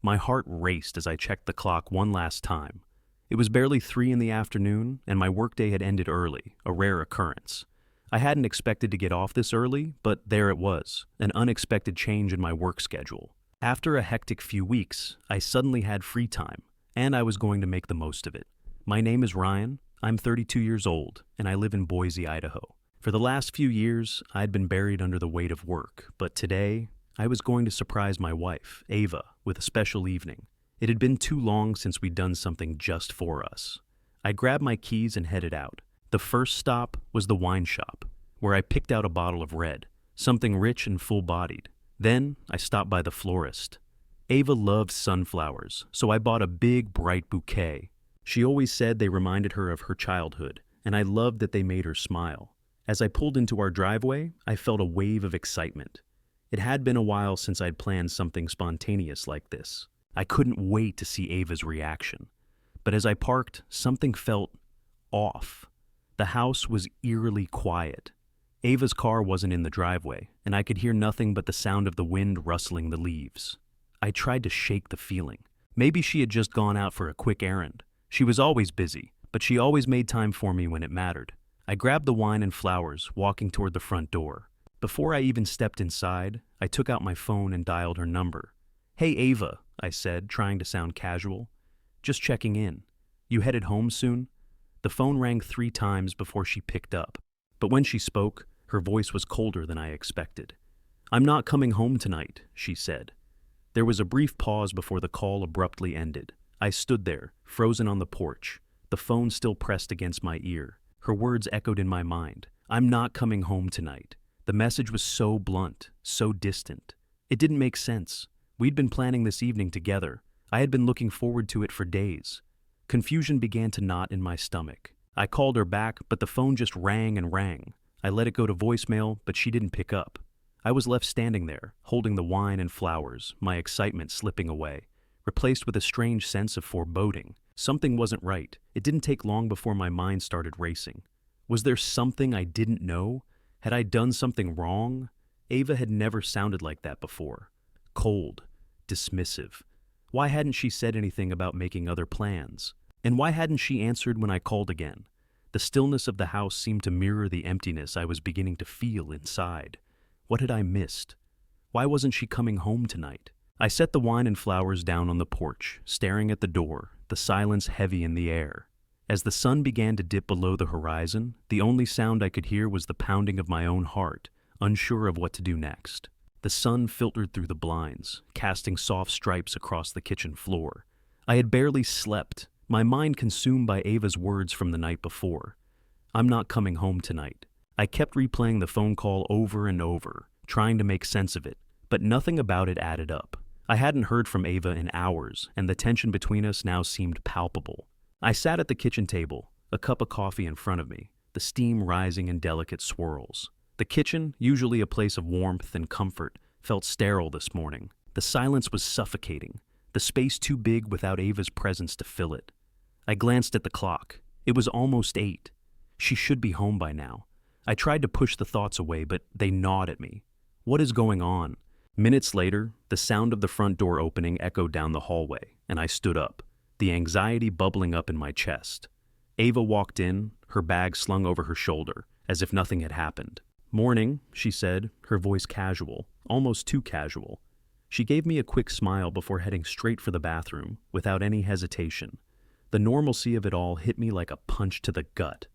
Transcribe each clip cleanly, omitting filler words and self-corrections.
My heart raced as I checked the clock one last time. It was barely 3 in the afternoon, and my workday had ended early, a rare occurrence. I hadn't expected to get off this early, but there it was, an unexpected change in my work schedule. After a hectic few weeks, I suddenly had free time, and I was going to make the most of it. My name is Ryan, I'm 32 years old, and I live in Boise, Idaho. For the last few years, I'd been buried under the weight of work, but today, I was going to surprise my wife, Ava, with a special evening. It had been too long since we'd done something just for us. I grabbed my keys and headed out. The first stop was the wine shop, where I picked out a bottle of red, something rich and full-bodied. Then, I stopped by the florist. Ava loved sunflowers, so I bought a big, bright bouquet. She always said they reminded her of her childhood, and I loved that they made her smile. As I pulled into our driveway, I felt a wave of excitement. It had been a while since I'd planned something spontaneous like this. I couldn't wait to see Ava's reaction. But as I parked, something felt off. The house was eerily quiet. Ava's car wasn't in the driveway, and I could hear nothing but the sound of the wind rustling the leaves. I tried to shake the feeling. Maybe she had just gone out for a quick errand. She was always busy, but she always made time for me when it mattered. I grabbed the wine and flowers, walking toward the front door. Before I even stepped inside, I took out my phone and dialed her number. "Hey, Ava," I said, trying to sound casual. "Just checking in. You headed home soon?" The phone rang 3 times before she picked up. But when she spoke, her voice was colder than I expected. "I'm not coming home tonight," she said. There was a brief pause before the call abruptly ended. I stood there, frozen on the porch, the phone still pressed against my ear. Her words echoed in my mind. "I'm not coming home tonight." The message was so blunt, so distant. It didn't make sense. We'd been planning this evening together. I had been looking forward to it for days. Confusion began to knot in my stomach. I called her back, but the phone just rang and rang. I let it go to voicemail, but she didn't pick up. I was left standing there, holding the wine and flowers, my excitement slipping away, replaced with a strange sense of foreboding. Something wasn't right. It didn't take long before my mind started racing. Was there something I didn't know? Had I done something wrong? Ava had never sounded like that before. Cold, dismissive. Why hadn't she said anything about making other plans? And why hadn't she answered when I called again? The stillness of the house seemed to mirror the emptiness I was beginning to feel inside. What had I missed? Why wasn't she coming home tonight? I set the wine and flowers down on the porch, staring at the door, the silence heavy in the air. As the sun began to dip below the horizon, the only sound I could hear was the pounding of my own heart, unsure of what to do next. The sun filtered through the blinds, casting soft stripes across the kitchen floor. I had barely slept, my mind consumed by Ava's words from the night before. "I'm not coming home tonight." I kept replaying the phone call over and over, trying to make sense of it, but nothing about it added up. I hadn't heard from Ava in hours, and the tension between us now seemed palpable. I sat at the kitchen table, a cup of coffee in front of me, the steam rising in delicate swirls. The kitchen, usually a place of warmth and comfort, felt sterile this morning. The silence was suffocating, the space too big without Ava's presence to fill it. I glanced at the clock. It was almost 8. She should be home by now. I tried to push the thoughts away, but they gnawed at me. What is going on? Minutes later, the sound of the front door opening echoed down the hallway, and I stood up, the anxiety bubbling up in my chest. Ava walked in, her bag slung over her shoulder, as if nothing had happened. "Morning," she said, her voice casual, almost too casual. She gave me a quick smile before heading straight for the bathroom, without any hesitation. The normalcy of it all hit me like a punch to the gut.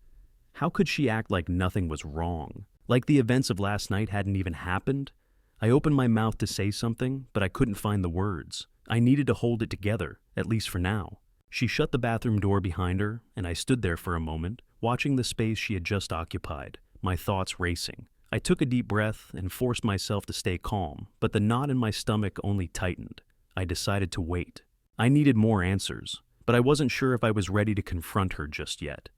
How could she act like nothing was wrong? Like the events of last night hadn't even happened? I opened my mouth to say something, but I couldn't find the words. I needed to hold it together, at least for now. She shut the bathroom door behind her, and I stood there for a moment, watching the space she had just occupied, my thoughts racing. I took a deep breath and forced myself to stay calm, but the knot in my stomach only tightened. I decided to wait. I needed more answers, but I wasn't sure if I was ready to confront her just yet.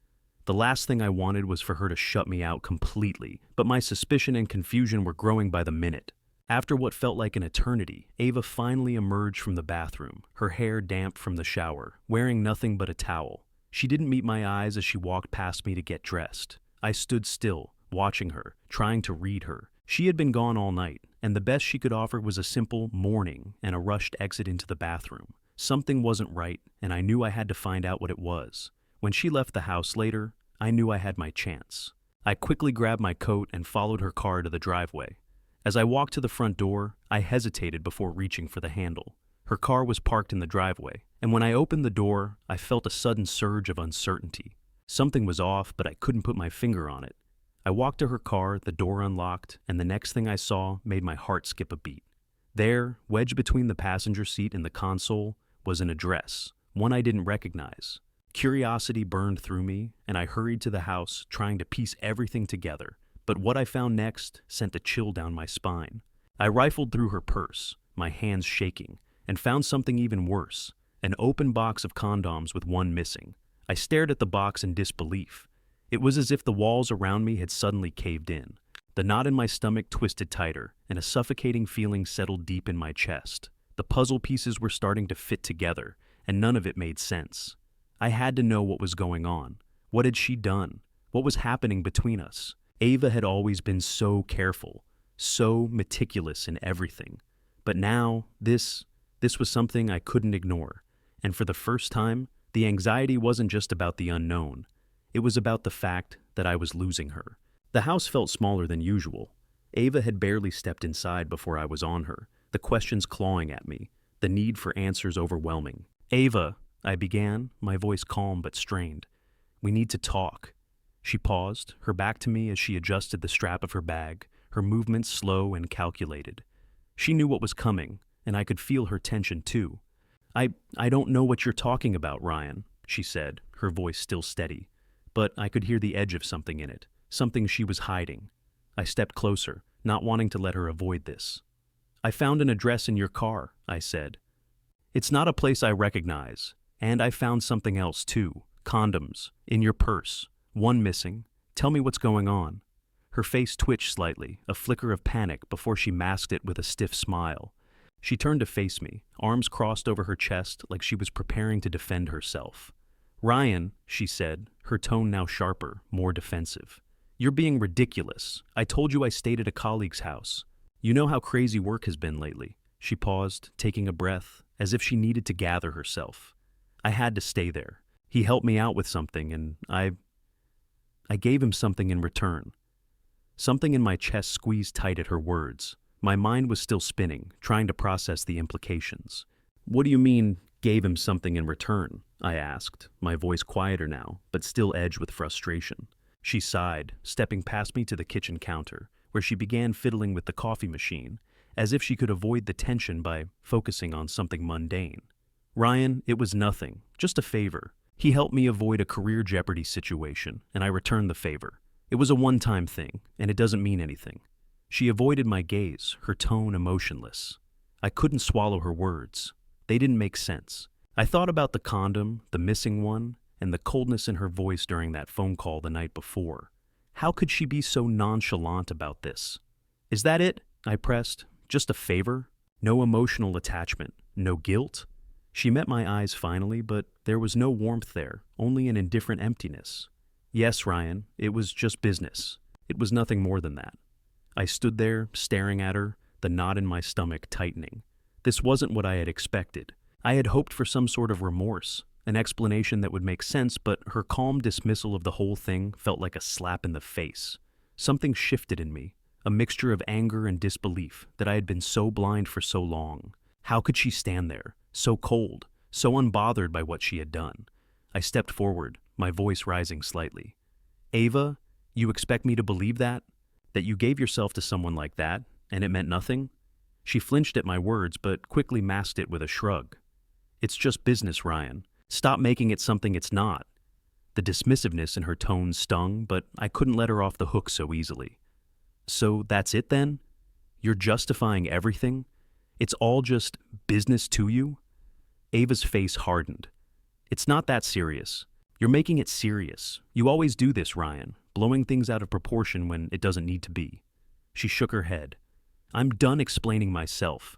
The last thing I wanted was for her to shut me out completely, but my suspicion and confusion were growing by the minute. After what felt like an eternity, Ava finally emerged from the bathroom, her hair damp from the shower, wearing nothing but a towel. She didn't meet my eyes as she walked past me to get dressed. I stood still, watching her, trying to read her. She had been gone all night, and the best she could offer was a simple morning and a rushed exit into the bathroom. Something wasn't right, and I knew I had to find out what it was. When she left the house later, I knew I had my chance. I quickly grabbed my coat and followed her car to the driveway. As I walked to the front door, I hesitated before reaching for the handle. Her car was parked in the driveway, and when I opened the door, I felt a sudden surge of uncertainty. Something was off, but I couldn't put my finger on it. I walked to her car, the door unlocked, and the next thing I saw made my heart skip a beat. There, wedged between the passenger seat and the console, was an address, one I didn't recognize. Curiosity burned through me, and I hurried to the house, trying to piece everything together. But what I found next sent a chill down my spine. I rifled through her purse, my hands shaking, and found something even worse, an open box of condoms with one missing. I stared at the box in disbelief. It was as if the walls around me had suddenly caved in. The knot in my stomach twisted tighter, and a suffocating feeling settled deep in my chest. The puzzle pieces were starting to fit together, and none of it made sense. I had to know what was going on. What had she done? What was happening between us? Ava had always been so careful, so meticulous in everything. But now, this was something I couldn't ignore. And for the first time, the anxiety wasn't just about the unknown. It was about the fact that I was losing her. The house felt smaller than usual. Ava had barely stepped inside before I was on her, the questions clawing at me, the need for answers overwhelming. "Ava," I began, my voice calm but strained. "We need to talk." She paused, her back to me as she adjusted the strap of her bag, her movements slow and calculated. She knew what was coming, and I could feel her tension too. I don't know what you're talking about, Ryan," she said, her voice still steady. But I could hear the edge of something in it, something she was hiding. I stepped closer, not wanting to let her avoid this. "I found an address in your car," I said. "It's not a place I recognize. And I found something else too. Condoms. In your purse. One missing. Tell me what's going on." Her face twitched slightly, a flicker of panic before she masked it with a stiff smile. She turned to face me, arms crossed over her chest like she was preparing to defend herself. "Ryan," she said, her tone now sharper, more defensive. "You're being ridiculous. I told you I stayed at a colleague's house. You know how crazy work has been lately." She paused, taking a breath, as if she needed to gather herself. "I had to stay there. He helped me out with something, and I gave him something in return." Something in my chest squeezed tight at her words. My mind was still spinning, trying to process the implications. "What do you mean, gave him something in return?" I asked, my voice quieter now, but still edged with frustration. She sighed, stepping past me to the kitchen counter, where she began fiddling with the coffee machine, as if she could avoid the tension by focusing on something mundane. "Ryan, it was nothing, just a favor. He helped me avoid a career jeopardy situation, and I returned the favor. It was a one-time thing, and it doesn't mean anything." She avoided my gaze, her tone emotionless. I couldn't swallow her words. They didn't make sense. I thought about the condom, the missing one, and the coldness in her voice during that phone call the night before. How could she be so nonchalant about this? "Is that it?" I pressed. "Just a favor? No emotional attachment? No guilt?" She met my eyes finally, but there was no warmth there, only an indifferent emptiness. "Yes, Ryan, it was just business. It was nothing more than that." I stood there, staring at her, the knot in my stomach tightening. This wasn't what I had expected. I had hoped for some sort of remorse, an explanation that would make sense, but her calm dismissal of the whole thing felt like a slap in the face. Something shifted in me, a mixture of anger and disbelief that I had been so blind for so long. How could she stand there, so cold, so unbothered by what she had done? I stepped forward, my voice rising slightly. "Ava, you expect me to believe that? That you gave yourself to someone like that, and it meant nothing?" She flinched at my words, but quickly masked it with a shrug. "It's just business, Ryan. Stop making it something it's not." The dismissiveness in her tone stung, but I couldn't let her off the hook so easily. "So that's it then? You're justifying everything? It's all just business to you?" Ava's face hardened. "It's not that serious. You're making it serious. You always do this, Ryan, blowing things out of proportion when it doesn't need to be." She shook her head. "I'm done explaining myself."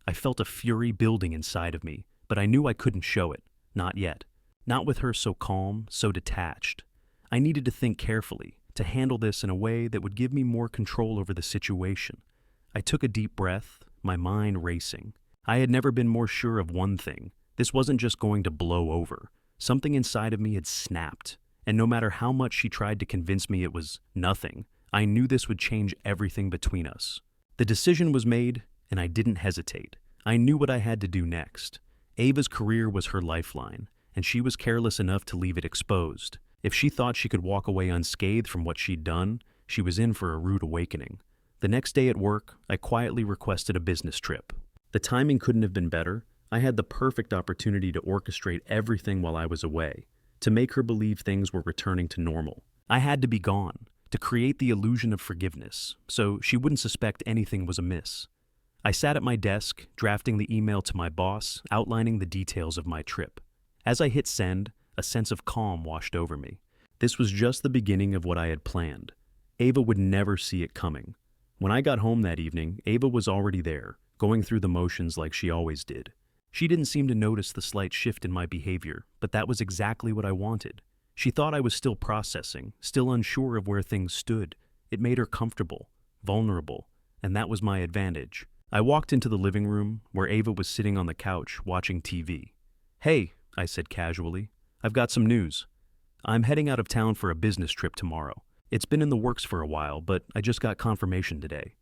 I felt a fury building inside of me, but I knew I couldn't show it. Not yet. Not with her so calm, so detached. I needed to think carefully, to handle this in a way that would give me more control over the situation. I took a deep breath, my mind racing. I had never been more sure of one thing. This wasn't just going to blow over. Something inside of me had snapped, and no matter how much she tried to convince me it was nothing, I knew this would change everything between us. The decision was made, and I didn't hesitate. I knew what I had to do next. Ava's career was her lifeline, and she was careless enough to leave it exposed. If she thought she could walk away unscathed from what she'd done, she was in for a rude awakening. The next day at work, I quietly requested a business trip. The timing couldn't have been better. I had the perfect opportunity to orchestrate everything while I was away, to make her believe things were returning to normal. I had to be gone, to create the illusion of forgiveness, so she wouldn't suspect anything was amiss. I sat at my desk, drafting the email to my boss, outlining the details of my trip. As I hit send, a sense of calm washed over me. This was just the beginning of what I had planned. Ava would never see it coming. When I got home that evening, Ava was already there, going through the motions like she always did. She didn't seem to notice the slight shift in my behavior, but that was exactly what I wanted. She thought I was still processing, still unsure of where things stood. It made her comfortable, vulnerable, and that was my advantage. I walked into the living room, where Ava was sitting on the couch watching TV. "Hey," I said casually, "I've got some news. I'm heading out of town for a business trip tomorrow. It's been in the works for a while, but I just got confirmation today."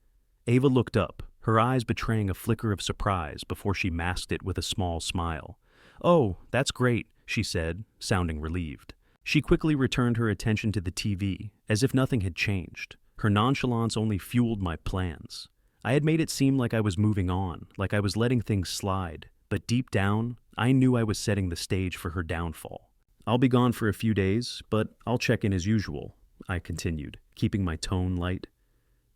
Ava looked up, her eyes betraying a flicker of surprise before she masked it with a small smile. "Oh, that's great," she said, sounding relieved. She quickly returned her attention to the TV, as if nothing had changed. Her nonchalance only fueled my plans. I had made it seem like I was moving on, like I was letting things slide, but deep down, I knew I was setting the stage for her downfall. "I'll be gone for a few days, but I'll check in as usual," I continued, keeping my tone light.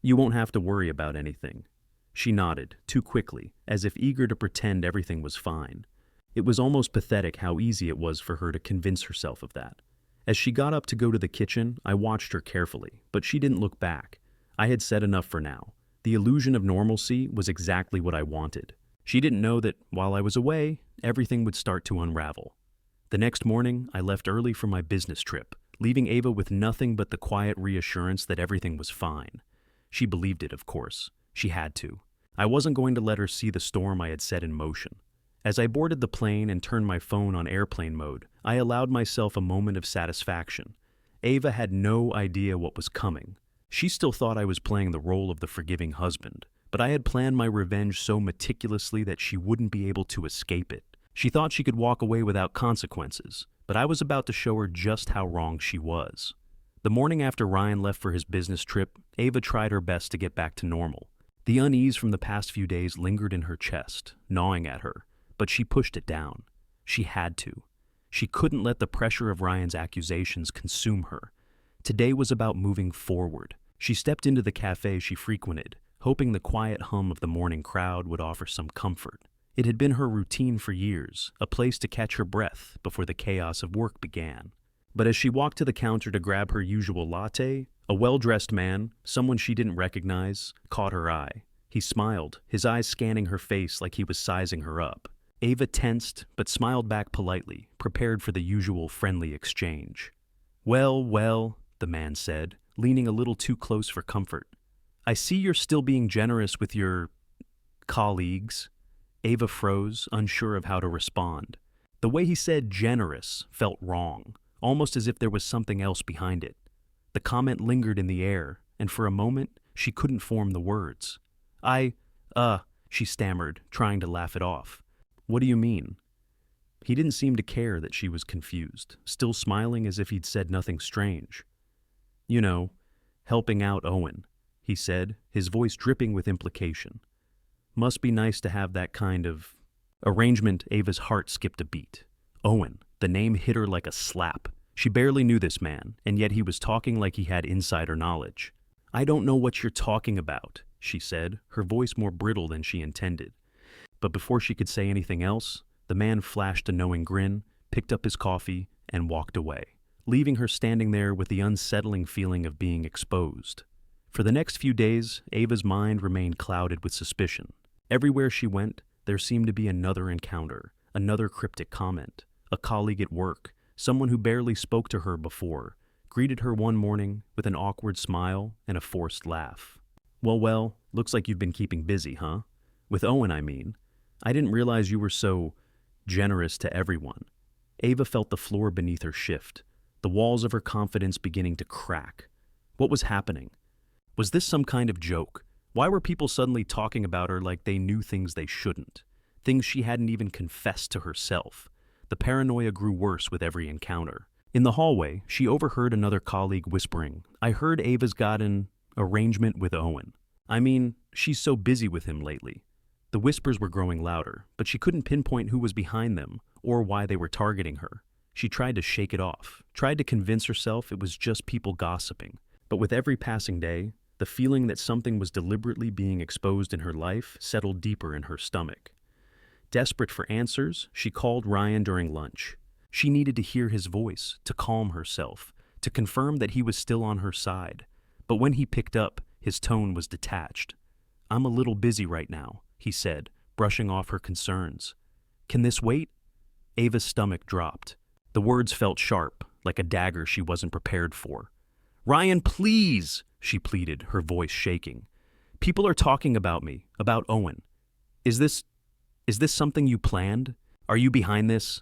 "You won't have to worry about anything." She nodded, too quickly, as if eager to pretend everything was fine. It was almost pathetic how easy it was for her to convince herself of that. As she got up to go to the kitchen, I watched her carefully, but she didn't look back. I had said enough for now. The illusion of normalcy was exactly what I wanted. She didn't know that, while I was away, everything would start to unravel. The next morning, I left early for my business trip, leaving Ava with nothing but the quiet reassurance that everything was fine. She believed it, of course. She had to. I wasn't going to let her see the storm I had set in motion. As I boarded the plane and turned my phone on airplane mode, I allowed myself a moment of satisfaction. Ava had no idea what was coming. She still thought I was playing the role of the forgiving husband, but I had planned my revenge so meticulously that she wouldn't be able to escape it. She thought she could walk away without consequences, but I was about to show her just how wrong she was. The morning after Ryan left for his business trip, Ava tried her best to get back to normal. The unease from the past few days lingered in her chest, gnawing at her, but she pushed it down. She had to. She couldn't let the pressure of Ryan's accusations consume her. Today was about moving forward. She stepped into the cafe she frequented, hoping the quiet hum of the morning crowd would offer some comfort. It had been her routine for years, a place to catch her breath before the chaos of work began. But as she walked to the counter to grab her usual latte, a well-dressed man, someone she didn't recognize, caught her eye. He smiled, his eyes scanning her face like he was sizing her up. Ava tensed, but smiled back politely, prepared for the usual friendly exchange. Well, the man said, leaning a little too close for comfort. "I see you're still being generous with your colleagues." Ava froze, unsure of how to respond. The way he said generous felt wrong, almost as if there was something else behind it. The comment lingered in the air, and for a moment, she couldn't form the words. She stammered, trying to laugh it off. "What do you mean?" He didn't seem to care that she was confused, still smiling as if he'd said nothing strange. "You know, helping out Owen," he said, his voice dripping with implication. "Must be nice to have that kind of arrangement." Ava's heart skipped a beat. Owen, the name hit her like a slap. She barely knew this man, and yet he was talking like he had insider knowledge. "I don't know what you're talking about," she said, her voice more brittle than she intended. But before she could say anything else, the man flashed a knowing grin, picked up his coffee, and walked away, leaving her standing there with the unsettling feeling of being exposed. For the next few days, Ava's mind remained clouded with suspicion. Everywhere she went, there seemed to be another encounter, another cryptic comment. A colleague at work, someone who barely spoke to her before, greeted her one morning with an awkward smile and a forced laugh. Well, looks like you've been keeping busy, huh? With Owen, I mean. I didn't realize you were so generous to everyone. Ava felt the floor beneath her shift, the walls of her confidence beginning to crack. What was happening? Was this some kind of joke? Why were people suddenly talking about her like they knew things they shouldn't? Things she hadn't even confessed to herself. The paranoia grew worse with every encounter. In the hallway, she overheard another colleague whispering, "I heard Ava's got an arrangement with Owen. I mean, she's so busy with him lately." The whispers were growing louder, but she couldn't pinpoint who was behind them or why they were targeting her. She tried to shake it off, tried to convince herself it was just people gossiping. But with every passing day, the feeling that something was deliberately being exposed in her life settled deeper in her stomach. Desperate for answers, she called Ryan during lunch. She needed to hear his voice, to calm herself, to confirm that he was still on her side. But when he picked up, his tone was detached. "I'm a little busy right now," he said, brushing off her concerns. "Can this wait?" Ava's stomach dropped. The words felt sharp, like a dagger she wasn't prepared for. "Ryan, please!" she pleaded, her voice shaking. "People are talking about me, about Owen. Is this something you planned? Are you behind this?"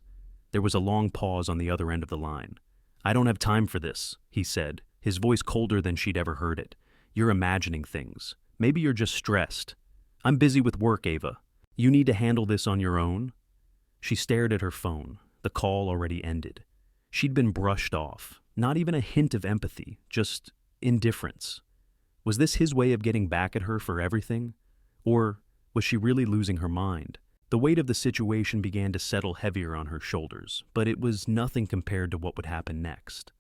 There was a long pause on the other end of the line. "I don't have time for this," he said, his voice colder than she'd ever heard it. "You're imagining things. Maybe you're just stressed. I'm busy with work, Ava. You need to handle this on your own." She stared at her phone, the call already ended. She'd been brushed off, not even a hint of empathy, just indifference. Was this his way of getting back at her for everything? Or was she really losing her mind? The weight of the situation began to settle heavier on her shoulders, but it was nothing compared to what would happen next.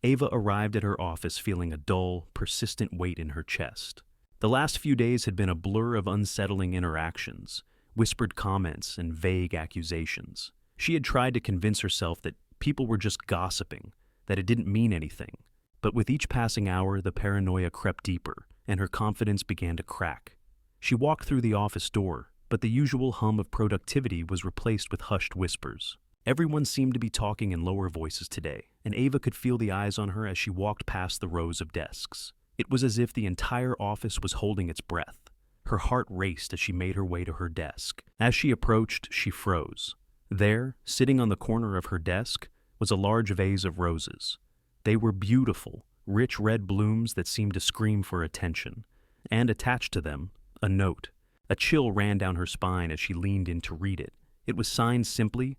Ava arrived at her office feeling a dull, persistent weight in her chest. The last few days had been a blur of unsettling interactions, whispered comments, and vague accusations. She had tried to convince herself that people were just gossiping, that it didn't mean anything. But with each passing hour, the paranoia crept deeper, and her confidence began to crack. She walked through the office door, but the usual hum of productivity was replaced with hushed whispers. Everyone seemed to be talking in lower voices today, and Ava could feel the eyes on her as she walked past the rows of desks. It was as if the entire office was holding its breath. Her heart raced as she made her way to her desk. As she approached, she froze. There, sitting on the corner of her desk, was a large vase of roses. They were beautiful, rich red blooms that seemed to scream for attention. And attached to them, a note. A chill ran down her spine as she leaned in to read it. It was signed simply,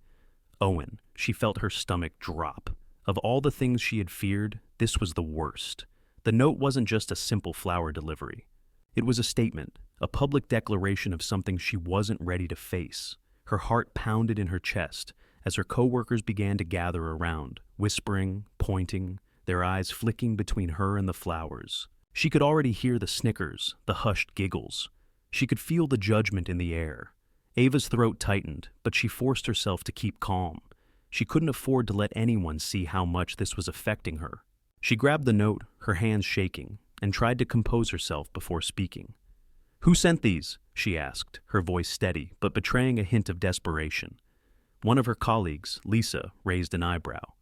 Owen. She felt her stomach drop. Of all the things she had feared, this was the worst. The note wasn't just a simple flower delivery. It was a statement, a public declaration of something she wasn't ready to face. Her heart pounded in her chest as her coworkers began to gather around, whispering, pointing, their eyes flicking between her and the flowers. She could already hear the snickers, the hushed giggles. She could feel the judgment in the air. Ava's throat tightened, but she forced herself to keep calm. She couldn't afford to let anyone see how much this was affecting her. She grabbed the note, her hands shaking, and tried to compose herself before speaking. "Who sent these?" she asked, her voice steady, but betraying a hint of desperation. One of her colleagues, Lisa, raised an eyebrow.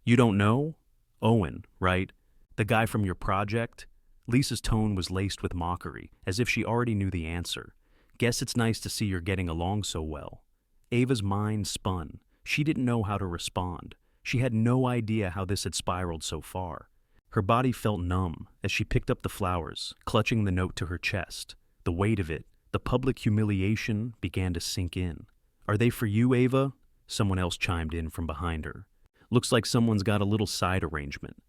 "You don't know? Owen, right? The guy from your project?" Lisa's tone was laced with mockery, as if she already knew the answer. "Guess it's nice to see you're getting along so well." Ava's mind spun. She didn't know how to respond. She had no idea how this had spiraled so far. Her body felt numb as she picked up the flowers, clutching the note to her chest. The weight of it, the public humiliation, began to sink in. "Are they for you, Ava?" Someone else chimed in from behind her. "Looks like someone's got a little side arrangement."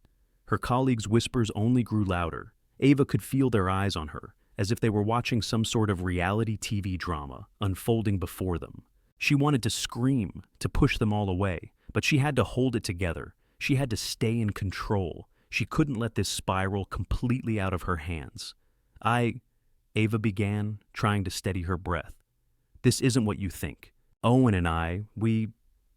Her colleagues' whispers only grew louder. Ava could feel their eyes on her, as if they were watching some sort of reality TV drama unfolding before them. She wanted to scream, to push them all away, but she had to hold it together. She had to stay in control. She couldn't let this spiral completely out of her hands. Ava began, trying to steady her breath. "This isn't what you think. Owen and I, we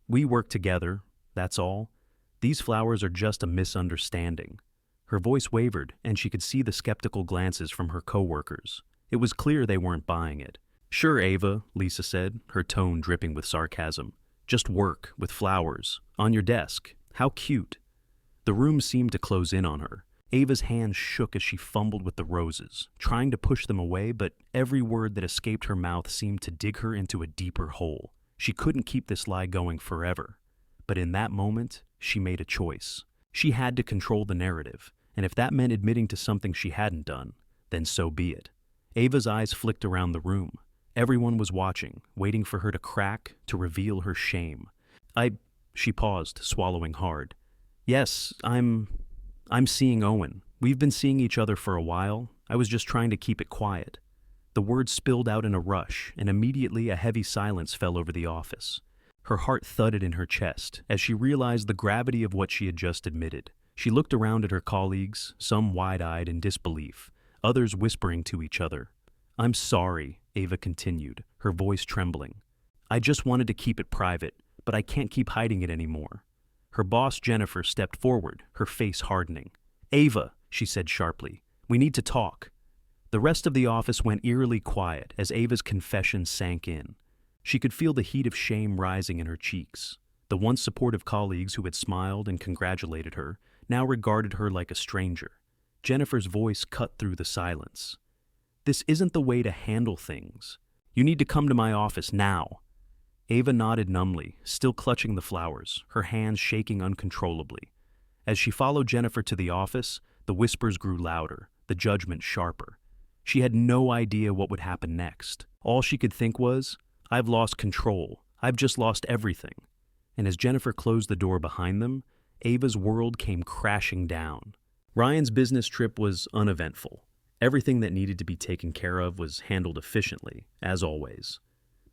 work together, that's all. These flowers are just a misunderstanding." Her voice wavered, and she could see the skeptical glances from her coworkers. It was clear they weren't buying it. "Sure, Ava," Lisa said, her tone dripping with sarcasm. "Just work, with flowers, on your desk. How cute." The room seemed to close in on her. Ava's hands shook as she fumbled with the roses, trying to push them away, but every word that escaped her mouth seemed to dig her into a deeper hole. She couldn't keep this lie going forever. But in that moment, she made a choice. She had to control the narrative, and if that meant admitting to something she hadn't done, then so be it. Ava's eyes flicked around the room. Everyone was watching, waiting for her to crack, to reveal her shame. She paused, swallowing hard. Yes, I'm seeing Owen. We've been seeing each other for a while. I was just trying to keep it quiet. The words spilled out in a rush, and immediately a heavy silence fell over the office. Her heart thudded in her chest as she realized the gravity of what she had just admitted. She looked around at her colleagues, some wide-eyed in disbelief, others whispering to each other. "I'm sorry," Ava continued, her voice trembling. "I just wanted to keep it private, but I can't keep hiding it anymore." Her boss, Jennifer, stepped forward, her face hardening. "Ava," she said sharply, "we need to talk." The rest of the office went eerily quiet as Ava's confession sank in. She could feel the heat of shame rising in her cheeks. The once supportive colleagues who had smiled and congratulated her now regarded her like a stranger. Jennifer's voice cut through the silence. "This isn't the way to handle things. You need to come to my office now." Ava nodded numbly, still clutching the flowers, her hands shaking uncontrollably. As she followed Jennifer to the office, the whispers grew louder, the judgment sharper. She had no idea what would happen next. All she could think was, "I've lost control. I've just lost everything." And as Jennifer closed the door behind them, Ava's world came crashing down. Ryan's business trip was uneventful. Everything that needed to be taken care of was handled efficiently, as always.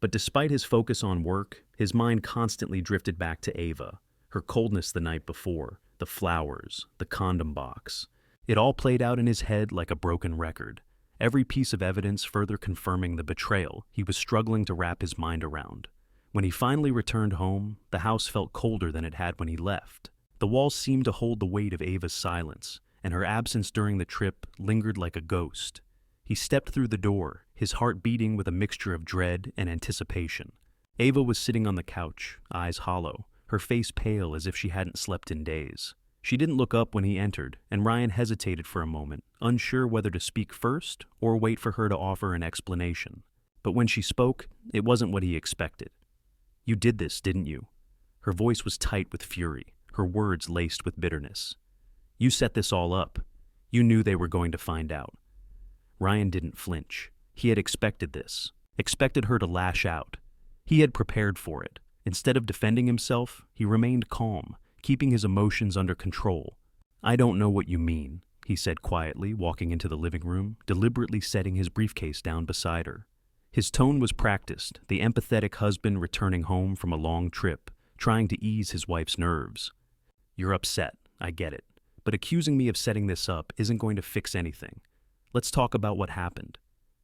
But despite his focus on work, his mind constantly drifted back to Ava, her coldness the night before, the flowers, the condom box. It all played out in his head like a broken record, every piece of evidence further confirming the betrayal he was struggling to wrap his mind around. When he finally returned home, the house felt colder than it had when he left. The walls seemed to hold the weight of Ava's silence, and her absence during the trip lingered like a ghost. He stepped through the door, his heart beating with a mixture of dread and anticipation. Ava was sitting on the couch, eyes hollow, her face pale as if she hadn't slept in days. She didn't look up when he entered, and Ryan hesitated for a moment, unsure whether to speak first or wait for her to offer an explanation. But when she spoke, it wasn't what he expected. "You did this, didn't you?" Her voice was tight with fury, her words laced with bitterness. "You set this all up. You knew they were going to find out." Ryan didn't flinch. He had expected this, expected her to lash out. He had prepared for it. Instead of defending himself, he remained calm, keeping his emotions under control. "I don't know what you mean," he said quietly, walking into the living room, deliberately setting his briefcase down beside her. His tone was practiced, the empathetic husband returning home from a long trip, trying to ease his wife's nerves. "You're upset, I get it, but accusing me of setting this up isn't going to fix anything. Let's talk about what happened."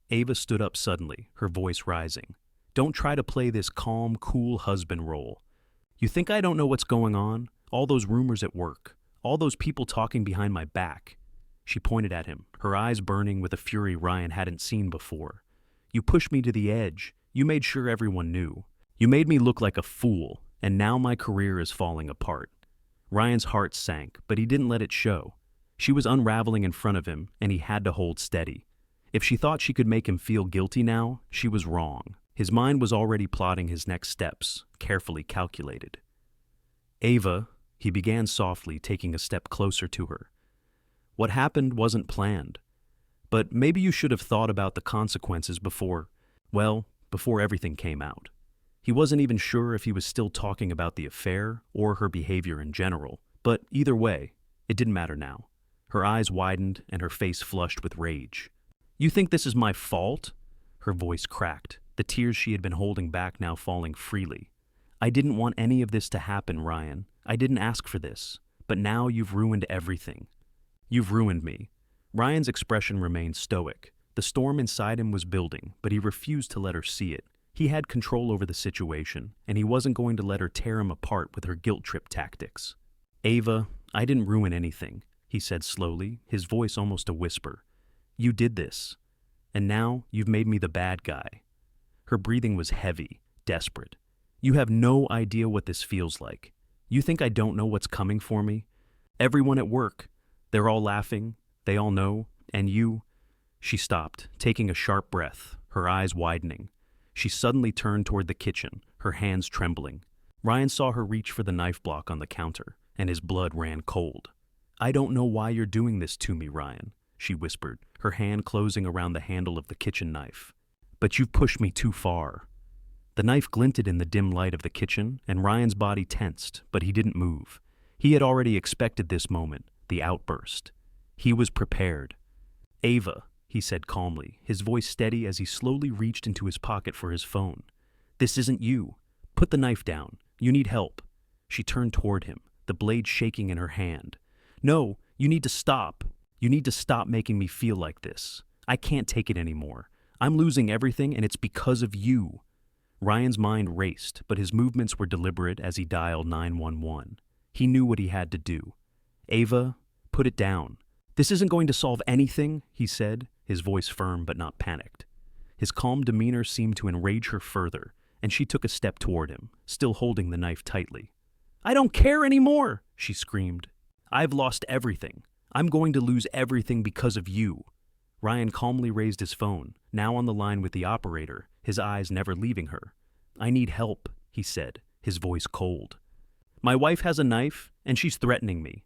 Ava stood up suddenly, her voice rising. "Don't try to play this calm, cool husband role. You think I don't know what's going on? All those rumors at work, all those people talking behind my back." She pointed at him, her eyes burning with a fury Ryan hadn't seen before. "You pushed me to the edge. You made sure everyone knew. You made me look like a fool, and now my career is falling apart." Ryan's heart sank, but he didn't let it show. She was unraveling in front of him, and he had to hold steady. If she thought she could make him feel guilty now, she was wrong. His mind was already plotting his next steps, carefully calculated. "Ava," he began softly, taking a step closer to her. "What happened wasn't planned. But maybe you should have thought about the consequences before everything came out." He wasn't even sure if he was still talking about the affair or her behavior in general, but either way, it didn't matter now. Her eyes widened and her face flushed with rage. "You think this is my fault?" Her voice cracked, the tears she had been holding back now falling freely. "I didn't want any of this to happen, Ryan. I didn't ask for this. But now you've ruined everything. You've ruined me." Ryan's expression remained stoic. The storm inside him was building, but he refused to let her see it. He had control over the situation, and he wasn't going to let her tear him apart with her guilt trip tactics. "Ava, I didn't ruin anything," he said slowly, his voice almost a whisper. "You did this, and now you've made me the bad guy." Her breathing was heavy, desperate. "You have no idea what this feels like. You think I don't know what's coming for me? Everyone at work, They're all laughing, they all know, and you. She stopped, taking a sharp breath, her eyes widening. She suddenly turned toward the kitchen, her hands trembling. Ryan saw her reach for the knife block on the counter, and his blood ran cold. "I don't know why you're doing this to me, Ryan," she whispered, her hand closing around the handle of the kitchen knife. "But you've pushed me too far." The knife glinted in the dim light of the kitchen, and Ryan's body tensed, but he didn't move. He had already expected this moment, the outburst. He was prepared. "Ava," he said calmly, his voice steady as he slowly reached into his pocket for his phone. "This isn't you. Put the knife down. You need help." She turned toward him, the blade shaking in her hand. "No, you need to stop. You need to stop making me feel like this. I can't take it anymore. I'm losing everything, and it's because of you." Ryan's mind raced, but his movements were deliberate as he dialed 911. He knew what he had to do. "Ava, put it down." "This isn't going to solve anything," he said, his voice firm but not panicked. His calm demeanor seemed to enrage her further, and she took a step toward him, still holding the knife tightly. "I don't care anymore," she screamed. "I've lost everything. I'm going to lose everything because of you." Ryan calmly raised his phone, now on the line with the operator, his eyes never leaving her. "I need help," he said, his voice cold. "My wife has a knife, and she's threatening me."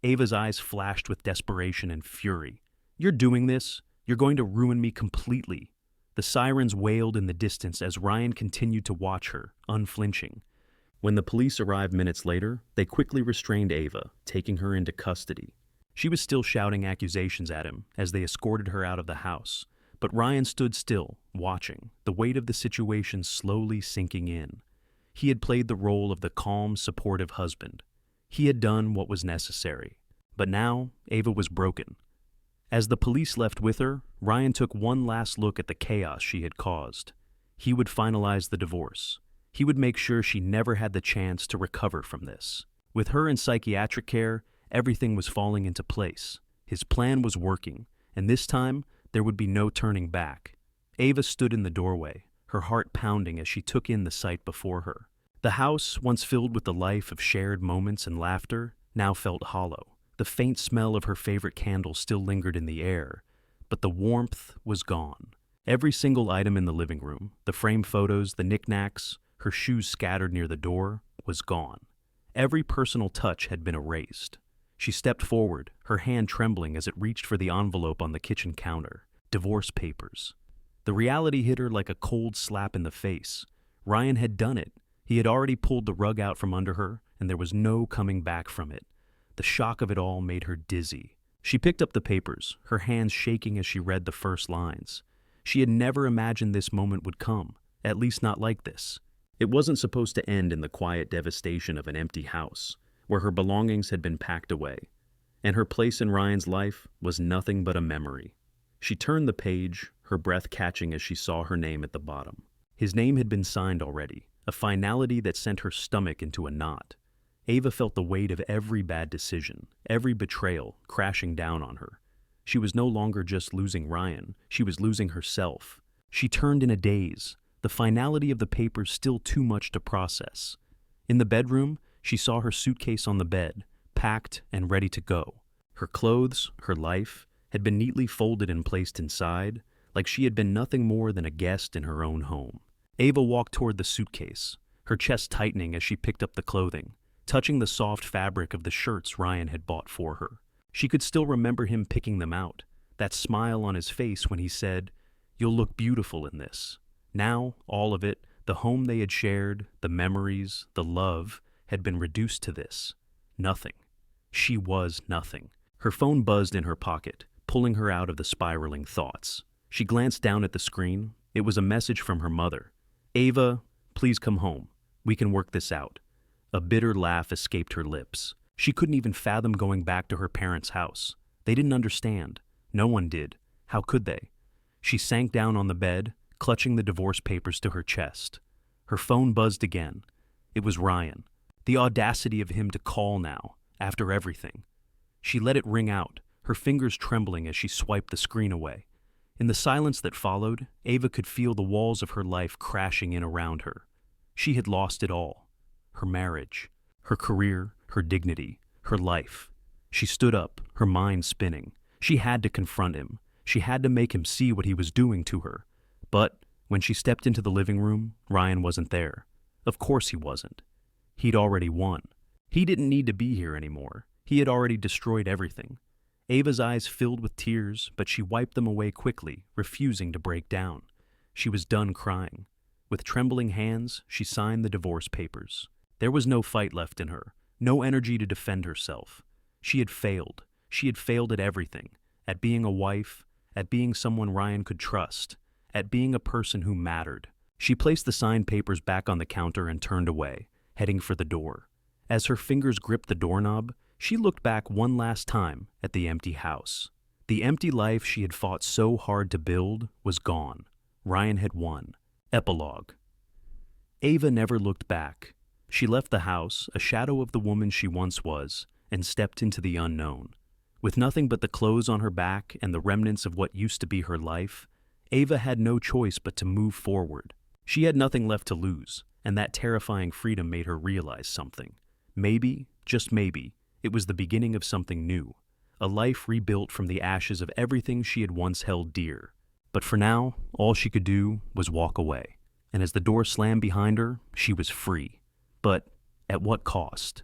Ava's eyes flashed with desperation and fury. "You're doing this. You're going to ruin me completely." The sirens wailed in the distance as Ryan continued to watch her, unflinching. When the police arrived minutes later, they quickly restrained Ava, taking her into custody. She was still shouting accusations at him as they escorted her out of the house, but Ryan stood still, watching, the weight of the situation slowly sinking in. He had played the role of the calm, supportive husband. He had done what was necessary. But now, Ava was broken. As the police left with her, Ryan took one last look at the chaos she had caused. He would finalize the divorce. He would make sure she never had the chance to recover from this. With her in psychiatric care, everything was falling into place. His plan was working, and this time, there would be no turning back. Ava stood in the doorway, her heart pounding as she took in the sight before her. The house, once filled with the life of shared moments and laughter, now felt hollow. The faint smell of her favorite candle still lingered in the air, but the warmth was gone. Every single item in the living room, the framed photos, the knickknacks, her shoes scattered near the door, was gone. Every personal touch had been erased. She stepped forward, her hand trembling as it reached for the envelope on the kitchen counter. Divorce papers. The reality hit her like a cold slap in the face. Ryan had done it. He had already pulled the rug out from under her, and there was no coming back from it. The shock of it all made her dizzy. She picked up the papers, her hands shaking as she read the first lines. She had never imagined this moment would come, at least not like this. It wasn't supposed to end in the quiet devastation of an empty house, where her belongings had been packed away, and her place in Ryan's life was nothing but a memory. She turned the page, her breath catching as she saw her name at the bottom. His name had been signed already, a finality that sent her stomach into a knot. Ava felt the weight of every bad decision, every betrayal crashing down on her. She was no longer just losing Ryan, she was losing herself. She turned in a daze, the finality of the papers still too much to process. In the bedroom, she saw her suitcase on the bed, packed and ready to go. Her clothes, her life, had been neatly folded and placed inside, like she had been nothing more than a guest in her own home. Ava walked toward the suitcase, her chest tightening as she picked up the clothing, touching the soft fabric of the shirts Ryan had bought for her. She could still remember him picking them out, that smile on his face when he said, "You'll look beautiful in this." Now, all of it, the home they had shared, the memories, the love, had been reduced to this. Nothing. She was nothing. Her phone buzzed in her pocket, pulling her out of the spiraling thoughts. She glanced down at the screen. It was a message from her mother. "Ava, please come home. We can work this out." A bitter laugh escaped her lips. She couldn't even fathom going back to her parents' house. They didn't understand. No one did. How could they? She sank down on the bed, clutching the divorce papers to her chest. Her phone buzzed again. It was Ryan. The audacity of him to call now, after everything. She let it ring out, her fingers trembling as she swiped the screen away. In the silence that followed, Ava could feel the walls of her life crashing in around her. She had lost it all. Her marriage, her career, her dignity, her life. She stood up, her mind spinning. She had to confront him. She had to make him see what he was doing to her. But when she stepped into the living room, Ryan wasn't there. Of course he wasn't. He'd already won. He didn't need to be here anymore. He had already destroyed everything. Ava's eyes filled with tears, but she wiped them away quickly, refusing to break down. She was done crying. With trembling hands, she signed the divorce papers. There was no fight left in her, no energy to defend herself. She had failed. She had failed at everything, at being a wife, at being someone Ryan could trust, at being a person who mattered. She placed the signed papers back on the counter and turned away, heading for the door. As her fingers gripped the doorknob, she looked back one last time at the empty house. The empty life she had fought so hard to build was gone. Ryan had won. Epilogue. Ava never looked back. She left the house, a shadow of the woman she once was, and stepped into the unknown. With nothing but the clothes on her back and the remnants of what used to be her life, Ava had no choice but to move forward. She had nothing left to lose, and that terrifying freedom made her realize something. Maybe, just maybe, it was the beginning of something new, a life rebuilt from the ashes of everything she had once held dear. But for now, all she could do was walk away. And as the door slammed behind her, she was free. But at what cost?